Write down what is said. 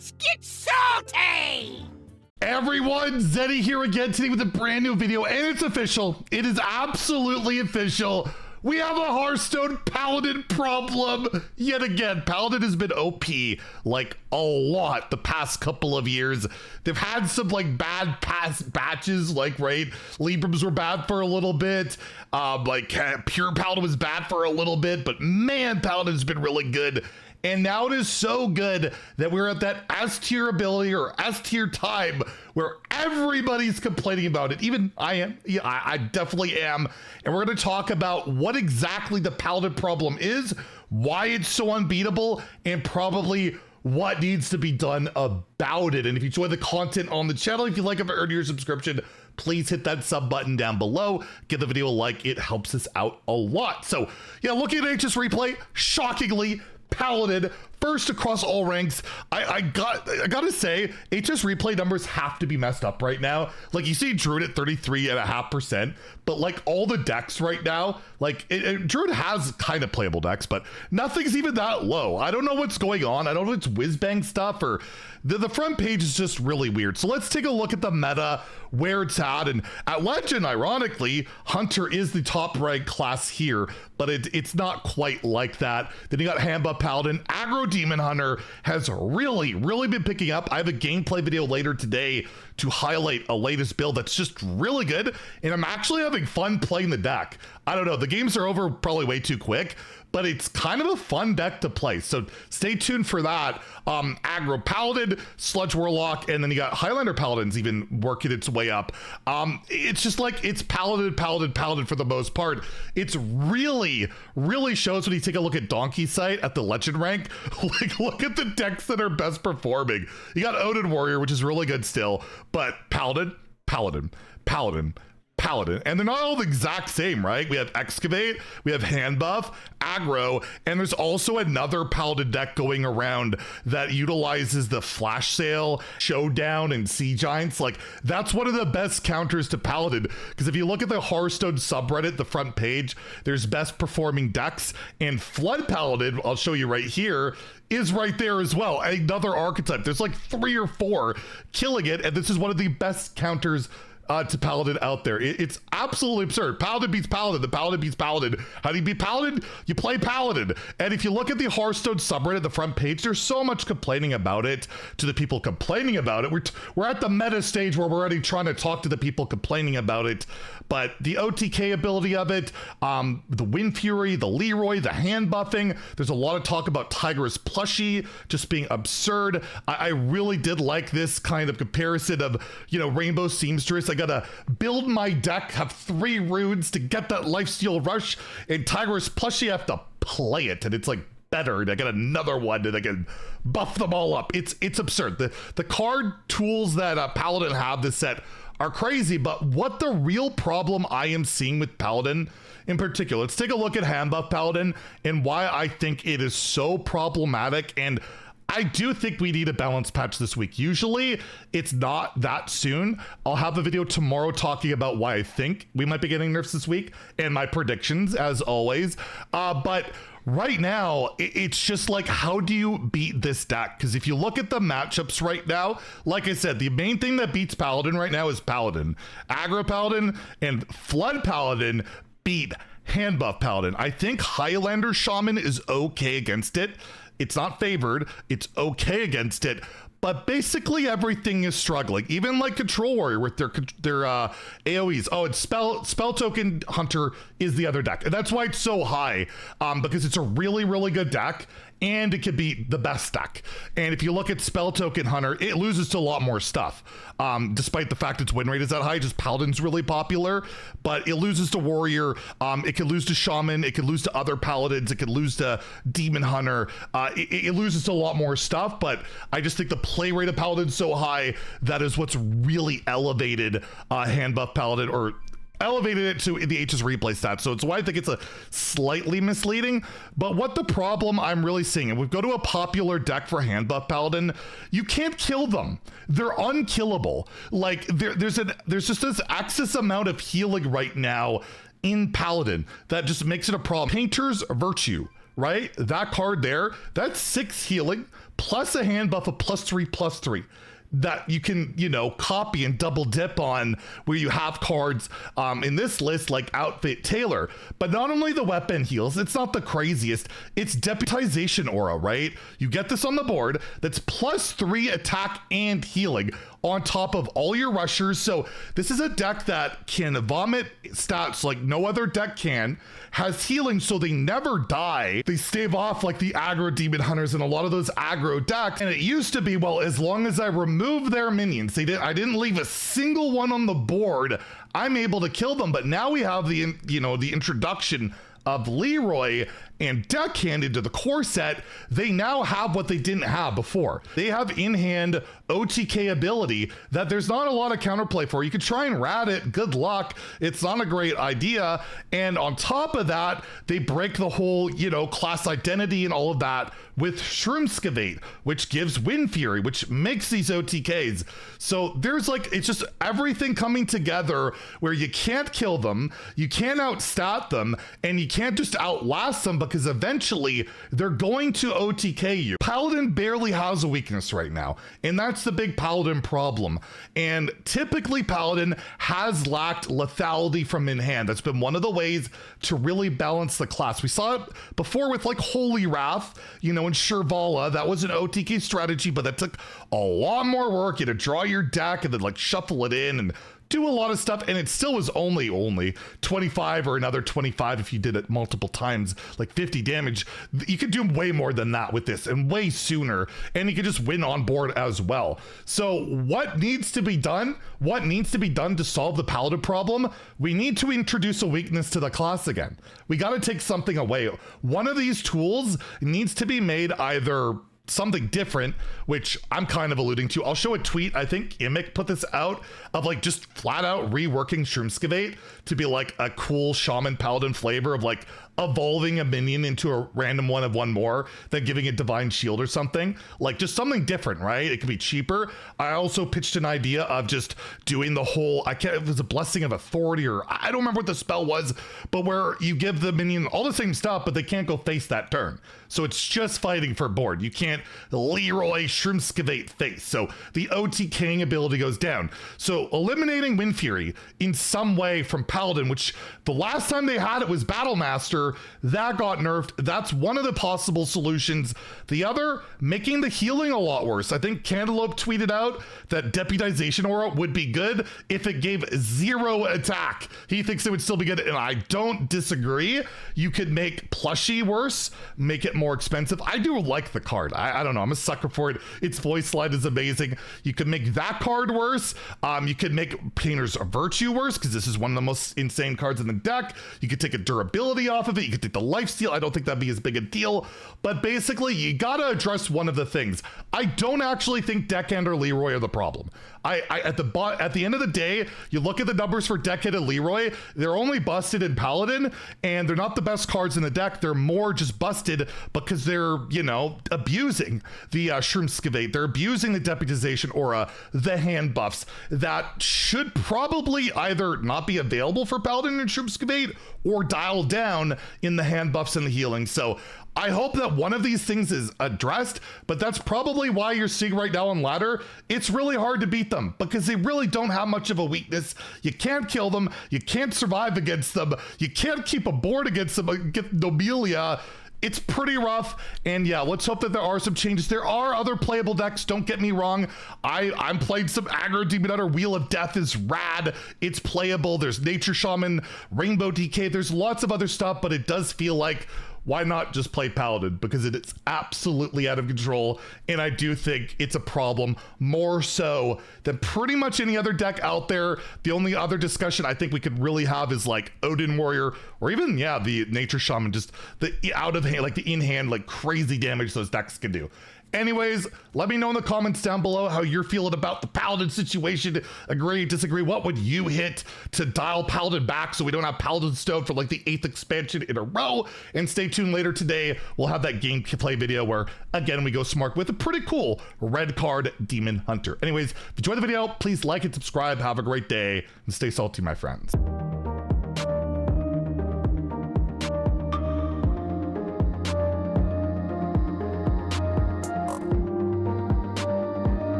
Let's get salty! Everyone, Zeddy here again today with a brand new video, and it's official. It is absolutely official. We have a Hearthstone Paladin problem yet again. Paladin has been OP like a lot the past couple of years. They've had some like bad past batches, like right, Librams were bad for a little bit. Pure Paladin was bad for a little bit, but man, Paladin's been really good. And now it is so good that we're at that S tier ability or S tier time where everybody's complaining about it. Even I am. Yeah, I definitely am. And we're going to talk about what exactly the Paladin problem is, why it's so unbeatable, and probably what needs to be done about it. And if you enjoy the content on the channel, if you like it, earn your subscription, please hit that sub button down below. Give the video a like. It helps us out a lot. So yeah, looking at HS replay, shockingly, Paladin first across all ranks. I gotta say, HS replay numbers have to be messed up right now. Like you see Druid at 33.5%, but like all the decks right now, like Druid has kind of playable decks, but nothing's even that low. I don't know what's going on. I don't know if it's Whizbang stuff or the front page is just really weird. So let's take a look at the meta, where it's at. And at Legend, ironically, Hunter is the top ranked class here, but it's not quite like that. Then you got Handbuff Paladin. Aggro Demon Hunter has really been picking up. I have a gameplay video later today to highlight a latest build that's just really good, and I'm actually having fun playing the deck. I don't know, the games are over probably way too quick, but it's kind of a fun deck to play, so stay tuned for that. Aggro Paladin, Sludge Warlock, and then you got Highlander Paladins even working its way up. It's just like, it's Paladin for the most part. It's really shows when you take a look at Donkey's site at the Legend rank. Like, look at the decks that are best performing. You got Odin Warrior, which is really good still, but Paladin, and they're not all the exact same, right? We have Excavate, we have Handbuff, Aggro, and there's also another Paladin deck going around that utilizes the Flash Sale, Showdown, and Sea Giants. Like, that's one of the best counters to Paladin, because if you look at the Hearthstone subreddit, the front page, there's best performing decks, and Flood Paladin, I'll show you right here, is right there as well. Another archetype. There's like 3 or 4 killing it, and this is one of the best counters to Paladin out there. It's absolutely absurd. Paladin beats Paladin. The Paladin beats Paladin. How do you beat Paladin? You play Paladin. And if you look at the Hearthstone subreddit, the front page, there's so much complaining about it to the people complaining about it. We're at the meta stage where we're already trying to talk to the people complaining about it. But the OTK ability of it, the Wind Fury, the Leroy, the hand buffing, there's a lot of talk about Tigress Plushie just being absurd. I really did like this kind of comparison of, you know, Rainbow Seamstress. I gotta build my deck, have 3 runes to get that Lifesteal Rush, and Tigress Plushie, I have to play it, and it's like better, and I get another one, and I can buff them all up. It's absurd. The card tools that Paladin have this set are crazy, but what the real problem I am seeing with Paladin in particular, let's take a look at Handbuff Paladin and why I think it is so problematic. And I do think we need a balance patch this week. Usually it's not that soon. I'll have a video tomorrow talking about why I think we might be getting nerfs this week and my predictions as always. But right now, it's just like, how do you beat this deck? Because if you look at the matchups right now, like I said, the main thing that beats Paladin right now is Paladin. Aggro Paladin and Flood Paladin beat Handbuff Paladin. I think Highlander Shaman is okay against it. It's not favored. It's okay against it. But basically everything is struggling. Even like Control Warrior with their AoEs. Oh, and Spell Token Hunter is the other deck. And that's why it's so high, because it's a really good deck, and it could be the best deck. And if you look at Spell Token Hunter, it loses to a lot more stuff. Despite the fact its win rate is that high, just Paladin's really popular, but it loses to Warrior. It could lose to Shaman. It could lose to other Paladins. It could lose to Demon Hunter. It loses to a lot more stuff, but I just think the play rate of Paladin's so high, that is what's really elevated Handbuff Paladin, or elevated it to the HS replay stats. So it's why I think it's a slightly misleading. But what the problem I'm really seeing, and we go to a popular deck for Handbuff Paladin, you can't kill them. They're unkillable. Like there's just this excess amount of healing right now in Paladin that just makes it a problem. Painter's Virtue. right? That card there, that's 6 healing plus a hand buff of +3/+3 that you can, you know, copy and double dip on, where you have cards in this list like Outfit Tailor. But not only the weapon heals, it's not the craziest, it's Deputization Aura, right? You get this on the board that's +3 attack and healing on top of all your rushers. So this is a deck that can vomit stats like no other deck can, has healing so they never die. They stave off like the aggro demon hunters and a lot of those aggro decks. And it used to be, well, as long as I remove their minions, I didn't leave a single one on the board, I'm able to kill them. But now we have the, you know, the introduction of Leroy and Deckhand into the core set. They now have what they didn't have before. They have in-hand OTK ability that there's not a lot of counterplay for. You could try and rat it, good luck, it's not a great idea. And on top of that, they break the whole, you know, class identity and all of that with Shroomskavate, which gives Wind Fury, which makes these OTKs. So there's like, it's just everything coming together where you can't kill them, you can't outstat them, and you can't just outlast them, because eventually they're going to OTK you. Paladin barely has a weakness right now, and that's the big Paladin problem. And typically Paladin has lacked lethality from in hand. That's been one of the ways to really balance the class. We saw it before with like Holy Wrath, you know, in Shirvala. That was an OTK strategy, but that took a lot more work. You had to draw your deck and then like shuffle it in and do a lot of stuff, and it still was only 25 or another 25 if you did it multiple times, like 50 damage. You could do way more than that with this, and way sooner, and you could just win on board as well. So what needs to be done? What needs to be done to solve the Paladin problem? We need to introduce a weakness to the class again. We got to take something away. One of these tools needs to be made either something different, which I'm kind of alluding to. I'll show a tweet, I think Imic put this out, of like just flat out reworking Shroomskavate to be like a cool Shaman Paladin flavor of like evolving a minion into a random one of one more, then giving it Divine Shield or something. Like just something different, right? It could be cheaper. I also pitched an idea of just doing the whole, it was a Blessing of Authority, or I don't remember what the spell was, but where you give the minion all the same stuff, but they can't go face that turn. So it's just fighting for board. You can't Leroy Shroomskavate face. So the OTKing ability goes down. So eliminating Wind Fury in some way from Paladin, which the last time they had it was Battlemaster, that got nerfed. That's one of the possible solutions. The other, making the healing a lot worse. I think Cantaloupe tweeted out that Deputization Aura would be good if it gave 0 attack. He thinks it would still be good, and I don't disagree. You could make Plushie worse, make it more expensive. I do like the card. I don't know, I'm a sucker for it. Its voice slide is amazing. You could make that card worse. You could make Painter's Virtue worse, because this is one of the most insane cards in the deck. You could take a durability off of it. You could take the lifesteal. I don't think that'd be as big a deal, but basically you gotta address one of the things. I don't actually think Deckhand or Leroy are the problem. At the end of the day, you look at the numbers for Deckhand and Leroy, they're only busted in Paladin, and they're not the best cards in the deck. They're more just busted because they're, you know, abusing the Shroomskavate. They're abusing the Deputization Aura, the hand buffs that should probably either not be available for Paladin and Shroomskavate or dial down in the hand buffs and the healing. So I hope that one of these things is addressed, but that's probably why you're seeing right now on ladder, it's really hard to beat them because they really don't have much of a weakness. You can't kill them. You can't survive against them. You can't keep a board against them, get Nobilia. It's pretty rough, and yeah, let's hope that there are some changes. There are other playable decks, don't get me wrong. I'm playing some aggro Demon Hunter. Wheel of Death is rad. It's playable. There's Nature Shaman, Rainbow DK. There's lots of other stuff, but it does feel like, why not just play Paladin? Because it's absolutely out of control, and I do think it's a problem more so than pretty much any other deck out there. The only other discussion I think we could really have is like Odin Warrior, or even, yeah, the Nature Shaman, just the out of hand, like the in hand, like crazy damage those decks can do. Anyways, let me know in the comments down below how you're feeling about the Paladin situation. Agree, disagree? What would you hit to dial Paladin back so we don't have Paladin Stone for like the 8th expansion in a row? And stay tuned later today. We'll have that gameplay video where, again, we go smart with a pretty cool red card Demon Hunter. Anyways, if you enjoyed the video, please like and subscribe. Have a great day and stay salty, my friends.